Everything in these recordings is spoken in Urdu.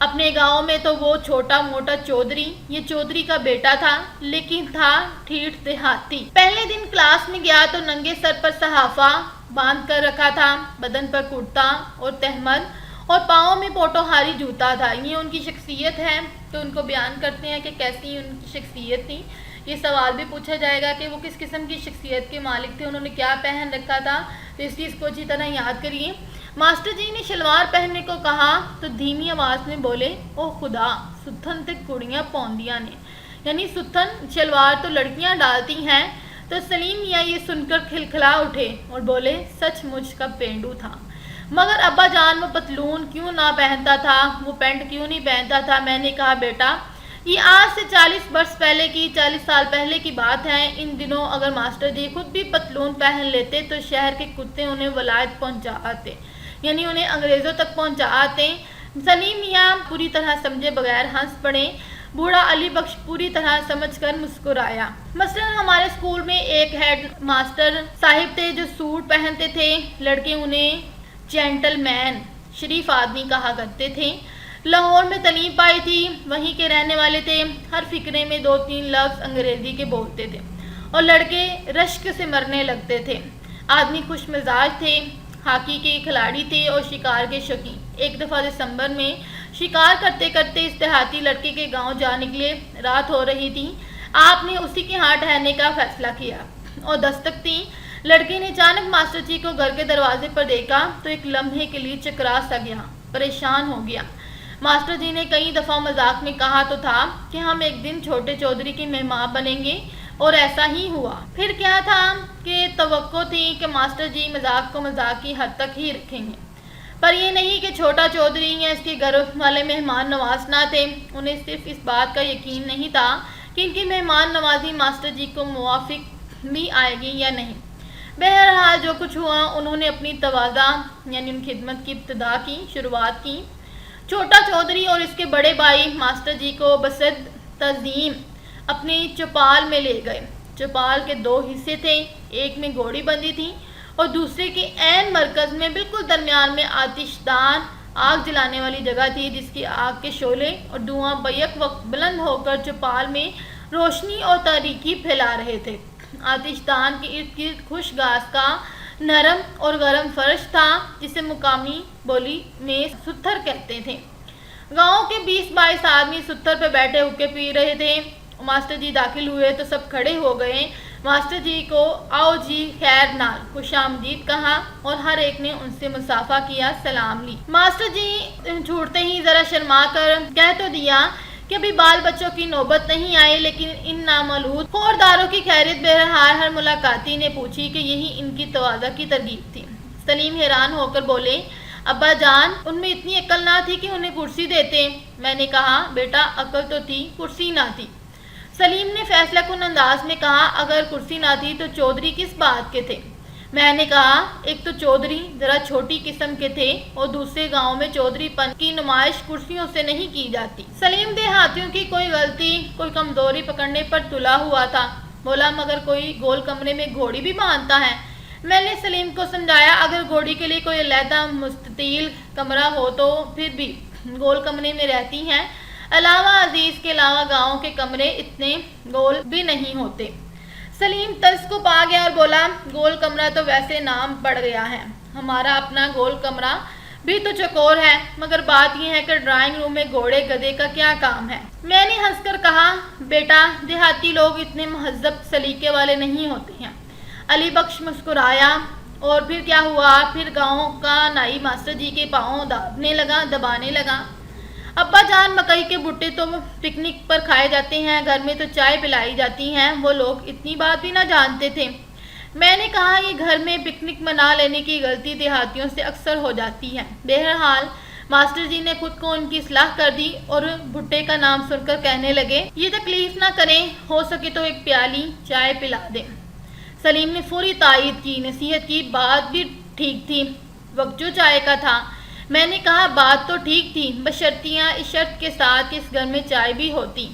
اپنے گاؤں میں تو وہ چھوٹا موٹا چودھری، یہ چودھری کا بیٹا تھا، لیکن تھا ٹھیٹھ دیہاتی۔ پہلے دن کلاس میں گیا تو ننگے سر پر صحافہ باندھ کر رکھا تھا، بدن پر کرتا اور تہمد اور پاؤں میں پوٹوہاری جوتا تھا۔ یہ ان کی شخصیت ہے، تو ان کو بیان کرتے ہیں کہ کیسی ان کی شخصیت تھی۔ یہ سوال بھی پوچھا جائے گا کہ وہ کس قسم کی شخصیت کے مالک تھے، انہوں نے کیا پہن رکھا تھا، تو اس چیز کو اچھی طرح یاد کریے۔ ماسٹر جی نے شلوار پہننے کو کہا تو دھیمی آواز میں بولے، او خدا، ستھن تے کڑیاں پوندیاں نے، یعنی ستھن شلوار تو لڑکیاں ڈالتی ہیں۔ تو سلیم میاں یہ سن کر کھلکھلا اٹھے اور بولے، سچ مجھ کا پینڈو تھا، مگر ابا جان وہ پتلون کیوں نہ پہنتا تھا، وہ پینٹ کیوں نہیں پہنتا تھا؟ میں نے کہا، بیٹا یہ آج سے 40 سال پہلے کی بات ہے۔ ان دنوں اگر ماسٹر جی خود بھی پتلون پہن لیتے تو شہر کے کتے انہیں ولایت پہنچا آتے، یعنی انہیں انگریزوں تک پہنچا آتے۔ سلیم میاں پوری طرح سمجھے بغیر ہنس پڑے۔ بوڑھا علی بخش پوری طرح سمجھ کر مسکرایا۔ مثلاً ہمارے اسکول میں ایک ہیڈ ماسٹر صاحب تھے جو سوٹ پہنتے تھے، لڑکے انہیں جینٹل مین، شریف آدمی کہا کرتے تھے۔ لاہور میں تعلیم پائی تھی، وہیں کے رہنے والے تھے، ہر فقرے میں 2-3 لفظ انگریزی کے بولتے تھے اور لڑکے رشک سے مرنے لگتے تھے۔ آدمی خوش مزاج تھے، ہاکی کے کھلاڑی تھے اور شکار کے شوقین۔ ایک دفعہ دسمبر میں شکار کرتے کرتے اس دیہاتی لڑکے کے گاؤں جا نکلے، رات ہو رہی تھی۔ آپ نے اسی کے ہاں ٹھہرنے کا فیصلہ کیا اور دستک تھی۔ لڑکے نے اچانک ماسٹر جی کو گھر کے دروازے پر دیکھا تو ایک لمحے کے لیے چکرا سا گیا، پریشان ہو گیا۔ ماسٹر جی نے کئی دفعہ مذاق میں کہا تو تھا کہ ہم ایک دن چھوٹے چودھری کے مہمان بنیں گے، اور ایسا ہی ہوا۔ پھر کیا تھا کہ توقع تھی کہ ماسٹر جی مذاق کو مذاق کی حد تک ہی رکھیں گے، پر یہ نہیں کہ چھوٹا چودھری یا اس کے گھر والے مہمان نواز نہ تھے۔ انہیں صرف اس بات کا یقین نہیں تھا کہ ان کی مہمان نوازی ماسٹر جی کو موافق بھی آئے گی یا نہیں۔ بہرحال جو کچھ ہوا، انہوں نے اپنی تواضع یعنی ان خدمت کی ابتدا کی، شروعات کی۔ چھوٹا چودھری اور اس کے بڑے بھائی ماسٹر جی کو بصد تعظیم اپنی چوپال میں لے گئے۔ چوپال کے 2 حصے تھے، ایک میں گھوڑی بندھی تھی اور دوسرے کے عین مرکز میں بالکل درمیان میں آتش دان، آگ جلانے والی جگہ تھی، جس کی آگ کے شعلے اور دھواں بیک وقت بلند ہو کر چوپال میں روشنی اور تاریکی پھیلا رہے تھے۔ آتش دان کے ارد گرد خوش گھاس کا نرم اور گرم فرش تھا، جسے مقامی بولی میں ستھر کہتے تھے۔ گاؤں کے 20-22 آدمی ستھر پہ بیٹھے ہوکے پی رہے تھے۔ ماسٹر جی داخل ہوئے تو سب کھڑے ہو گئے۔ ماسٹر جی کو آؤ جی خیر نال خوش آمدید کہا اور ہر ایک نے ان سے مصافحہ کیا، سلام لی۔ ماسٹر جی چھوٹتے ہی ذرا شرما کر کہہ تو دیا کہ ابھی بال بچوں کی نوبت نہیں آئی، لیکن ان نامولود خورداروں کی خیریت بہرحال ہر ملاقاتی نے پوچھی کہ یہی ان کی تواضع کی ترغیب تھی۔ سلیم حیران ہو کر بولے، ابا جان ان میں اتنی عقل نہ تھی کہ انہیں کرسی دیتے؟ میں نے کہا، بیٹا عقل تو تھی، کرسی نہ تھی۔ سلیم نے فیصلہ کن انداز میں کہا، اگر کرسی نہ تھی تو چودھری کس بات کے تھے؟ میں نے کہا، ایک تو چودھری ذرا چھوٹی قسم کے تھے اور دوسرے گاؤں میں چودھری پن کی نمائش کرسیوں سے نہیں کی جاتی۔ سلیم دیہاتیوں کی کوئی غلطی، کوئی کمزوری پکڑنے پر تلا ہوا تھا۔ بولا، مگر کوئی گول کمرے میں گھوڑی بھی باندھتا ہے؟ میں نے سلیم کو سمجھایا، اگر گھوڑی کے لیے کوئی علیحدہ مستطیل کمرہ ہو تو پھر بھی گول کمرے میں رہتی ہیں۔ علاوہ عزیز کے علاوہ گاؤں کے کمرے اتنے گول بھی نہیں ہوتے۔ سلیم طرز کو پا گیا اور بولا، گول کمرہ تو ویسے نام پڑ گیا ہے، ہمارا اپنا گول کمرہ بھی تو چکور ہے، مگر بات یہ ہے کہ ڈرائنگ روم میں گھوڑے گدھے کا کیا کام ہے؟ میں نے ہنس کر کہا، بیٹا دیہاتی لوگ اتنے مہذب سلیقے والے نہیں ہوتے ہیں۔ علی بخش مسکرایا، اور پھر کیا ہوا؟ پھر گاؤں کا نائی ماسٹر جی کے پاؤں دبانے لگا۔ ابا جان، مکئی کے بھٹے تو پکنک پر کھائے جاتے ہیں، گھر میں تو چائے پلائی جاتی ہیں، وہ لوگ اتنی بات بھی نہ جانتے تھے۔ میں نے کہا، یہ گھر میں پکنک منا لینے کی غلطی دیہاتیوں سے اکثر ہو جاتی ہے۔ بہرحال ماسٹر جی نے خود کو ان کی اصلاح کر دی اور بھٹے کا نام سن کر کہنے لگے، یہ تکلیف نہ کریں، ہو سکے تو ایک پیالی چائے پلا دیں۔ سلیم نے فوری تائید کی، نصیحت کی، بات بھی ٹھیک تھی، وقت جو چائے کا تھا۔ میں نے کہا، بات تو ٹھیک تھی، بشرطیاں اس شرط کے ساتھ کہ اس گھر میں چائے بھی ہوتی۔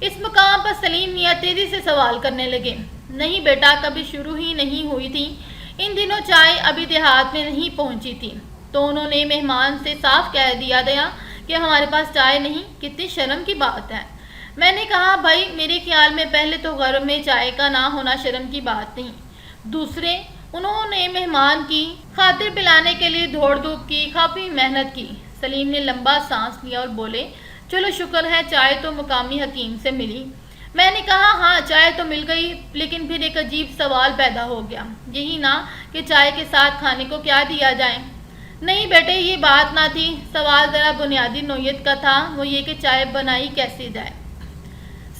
اس مقام پر سلیم میاں تیزی سے سوال کرنے لگے، نہیں بیٹا، کبھی شروع ہی نہیں ہوئی تھی، ان دنوں چائے ابھی دیہات میں نہیں پہنچی تھی، تو انہوں نے مہمان سے صاف کہہ دیا کہ ہمارے پاس چائے نہیں، کتنی شرم کی بات ہے۔ میں نے کہا بھائی میرے خیال میں پہلے تو گھر میں چائے کا نہ ہونا شرم کی بات نہیں، دوسرے انہوں نے مہمان کی خاطر پلانے کے لیے دوڑ دھوپ کی، کافی محنت کی۔ سلیم نے لمبا سانس لیا اور بولے چلو شکر ہے چائے تو مقامی حکیم سے ملی۔ میں نے کہا ہاں چائے تو مل گئی، لیکن پھر ایک عجیب سوال پیدا ہو گیا، یہی نا کہ چائے کے ساتھ کھانے کو کیا دیا جائے۔ نہیں بیٹے یہ بات نہ تھی، سوال ذرا بنیادی نوعیت کا تھا، وہ یہ کہ چائے بنائی کیسے جائے۔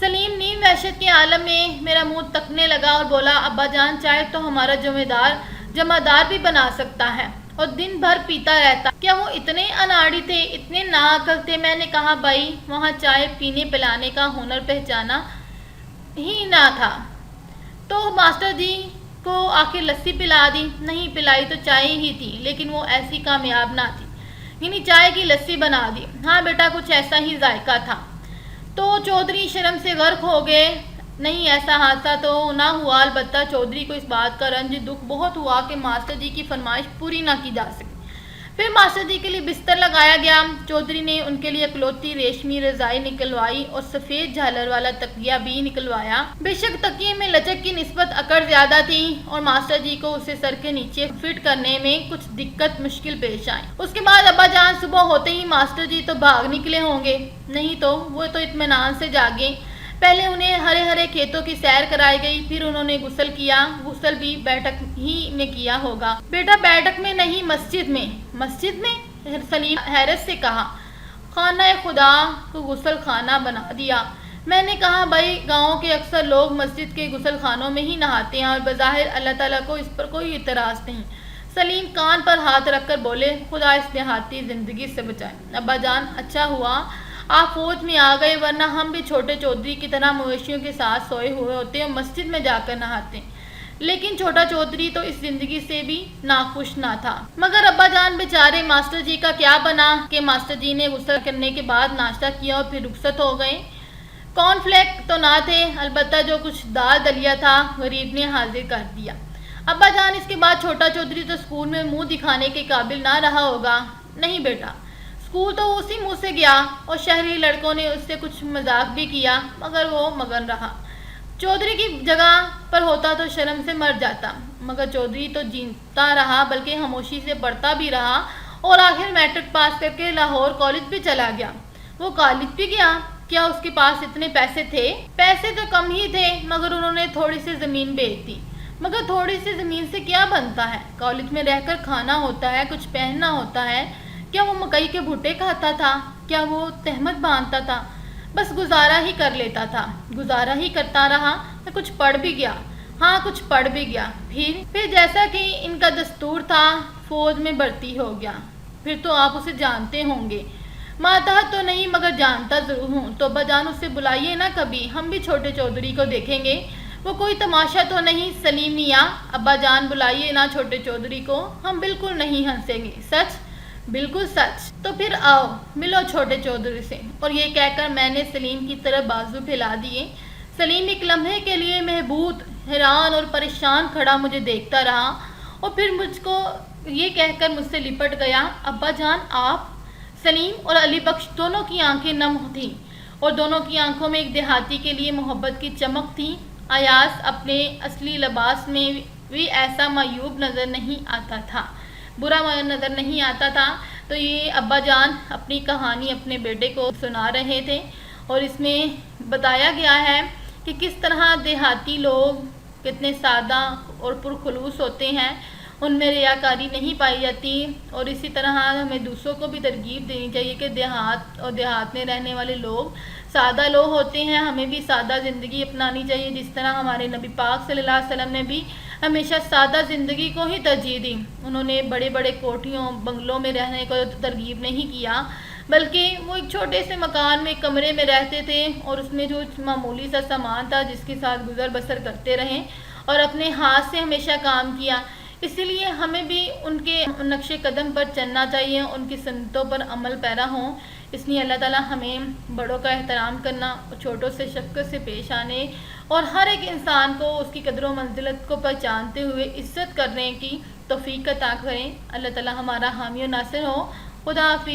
سلیم نیم وحشت کے عالم میں میرا منہ تکنے لگا اور بولا ابا جان چائے تو ہمارا جمعدار بھی بنا سکتا ہے اور دن بھر پیتا رہتا۔ کیا وہ اتنے اناڑی تھے، اتنے ناعقل تھے؟ میں نے کہا بھائی وہاں چائے پینے پلانے کا ہنر پہچانا ہی نہ تھا تو ماسٹر جی کو آخر لسی پلا دی؟ نہیں پلائی تو چائے ہی تھی، لیکن وہ ایسی کامیاب نہ تھی، یعنی چائے کی لسی بنا دی۔ ہاں بیٹا کچھ ایسا ہی ذائقہ تھا۔ تو چودھری شرم سے غرق ہو گئے۔ نہیں ایسا حادثہ تو نہ ہوا، البتہ چودھری کو اس بات کا رنج دکھ بہت ہوا کہ ماسٹر جی کی فرمائش پوری نہ کی جا سکی۔ پھر ماسٹر جی کے لیے بستر لگایا گیا۔ چودھری نے ان کے لیے اکلوتی ریشمی رضائی نکلوائی اور سفید جھالر والا تکیہ بھی نکلوایا۔ بے شک تکیے میں لچک کی نسبت اکڑ زیادہ تھی اور ماسٹر جی کو اسے سر کے نیچے فٹ کرنے میں کچھ دقت مشکل پیش آئی۔ اس کے بعد ابا جان صبح ہوتے ہی ماسٹر جی تو بھاگ نکلے ہوں گے، نہیں تو وہ تو اطمینان سے جاگے۔ پہلے انہیں ہرے ہرے کھیتوں کی سیر کرائی گئی، پھر انہوں نے غسل کیا۔ غسل بھی بیٹھک ہی میں کیا ہوگا۔ بیٹا بیٹھک میں نہیں مسجد میں۔ مسجد میں؟ سلیم حیرت سے کہا۔ خانہ خدا کو غسل خانہ بنا دیا؟ میں نے کہا بھائی گاؤں کے اکثر لوگ مسجد کے غسل خانوں میں ہی نہاتے ہیں اور بظاہر اللہ تعالیٰ کو اس پر کوئی اعتراض نہیں۔ سلیم کان پر ہاتھ رکھ کر بولے خدا اس دیہاتی زندگی سے بچائے۔ ابا جان اچھا ہوا آپ فوج میں آ گئے، ورنہ ہم بھی چھوٹے چودھری کی طرح مویشیوں کے ساتھ سوئے ہوئے ہوتے اور مسجد میں جا کر نہاتے۔ لیکن چھوٹا چودھری تو اس زندگی سے بھی ناخوش نہ تھا۔ مگر ابا جان بیچارے ماسٹر جی کا کیا بنا کہ ماسٹر جی نے غسل کرنے کے بعد ناشتہ کیا اور پھر رخصت ہو گئے۔ کارن فلیک تو نہ تھے، البتہ جو کچھ دال دلیا تھا غریب نے حاضر کر دیا۔ ابا جان اس کے بعد چھوٹا چودھری تو اسکول میں منہ دکھانے کے قابل نہ رہا ہوگا؟ نہیں بیٹا اسکول تو اسی منہ سے گیا اور شہری لڑکوں نے اس سے کچھ مذاق بھی کیا، مگر وہ مگن رہا۔ چودھری کی جگہ پر ہوتا تو شرم سے مر جاتا، مگر چودھری تو جیتا رہا بلکہ خاموشی سے پڑھتا بھی رہا اور آخر میٹرک پاس کر کے لاہور کالج بھی چلا گیا۔ وہ کالج بھی گیا؟ کیا اس کے پاس اتنے پیسے تھے؟ پیسے تو کم ہی تھے، مگر انہوں نے تھوڑی سی زمین بیچ دی۔ مگر تھوڑی سی زمین سے کیا بنتا ہے؟ کالج میں رہ کر کھانا ہوتا ہے، کچھ پہننا ہوتا ہے۔ کیا وہ مکئی کے بھٹے کھاتا تھا؟ کیا وہ تہمت باندھتا تھا؟ بس گزارا ہی کر لیتا تھا، گزارا ہی کرتا رہا۔ کچھ پڑھ بھی گیا؟ ہاں کچھ پڑھ بھی گیا۔ پھر جیسا کہ ان کا دستور تھا فوج میں بھرتی ہو گیا۔ پھر تو آپ اسے جانتے ہوں گے؟ ماتحت تو نہیں مگر جانتا ضرور ہوں۔ تو ابا جان اسے بلائیے نا کبھی، ہم بھی چھوٹے چودھری کو دیکھیں گے، وہ کوئی تماشا تو نہیں۔ سلیم میاں ابا جان بلائیے نا چھوٹے چودھری کو، ہم بالکل نہیں ہنسیں گے۔ سچ؟ بالکل سچ۔ تو پھر آؤ ملو چھوٹے چودھری سے۔ اور یہ کہہ کر میں نے سلیم کی طرف بازو پھیلا دیے۔ سلیم ایک لمحے کے لیے محبوط، حیران اور پریشان کھڑا مجھے دیکھتا رہا اور پھر مجھ کو یہ کہہ کر مجھ سے لپٹ گیا ابا جان آپ؟ سلیم اور علی بخش دونوں کی آنکھیں نم تھیں اور دونوں کی آنکھوں میں ایک دیہاتی کے لیے محبت کی چمک تھی۔ ایاز اپنے اصلی لباس میں بھی ایسا معیوب نظر نہیں آتا تھا، برا نظر نہیں آتا تھا۔ تو یہ ابا جان اپنی کہانی اپنے بیٹے کو سنا رہے تھے اور اس میں بتایا گیا ہے کہ کس طرح دیہاتی لوگ کتنے سادہ اور پرخلوص ہوتے ہیں، ان میں ریاکاری نہیں پائی جاتی۔ اور اسی طرح ہمیں دوسروں کو بھی ترغیب دینی چاہیے کہ دیہات میں رہنے والے لوگ سادہ لوگ ہوتے ہیں، ہمیں بھی سادہ زندگی اپنانی چاہیے، جس طرح ہمارے نبی پاک صلی اللہ علیہ وسلم نے بھی ہمیشہ سادہ زندگی کو ہی ترجیح دی۔ انہوں نے بڑے بڑے کوٹھیوں بنگلوں میں رہنے کو ترغیب نہیں کیا، بلکہ وہ ایک چھوٹے سے مکان میں کمرے میں رہتے تھے اور اس میں جو معمولی سا سامان تھا جس کے ساتھ گزر بسر کرتے رہے اور اپنے ہاتھ سے ہمیشہ کام کیا۔ اسی لیے ہمیں بھی ان کے نقش قدم پر چلنا چاہیے، ان کی سنتوں پر عمل پیرا ہوں۔ اس لیے اللہ تعالیٰ ہمیں بڑوں کا احترام کرنا اور چھوٹوں سے شفقت سے پیش آنے اور ہر ایک انسان کو اس کی قدر و منزلت کو پہچانتے ہوئے عزت کرنے کی توفیق عطا کریں۔ اللہ تعالیٰ ہمارا حامی و ناصر ہو۔ خدا حافظ۔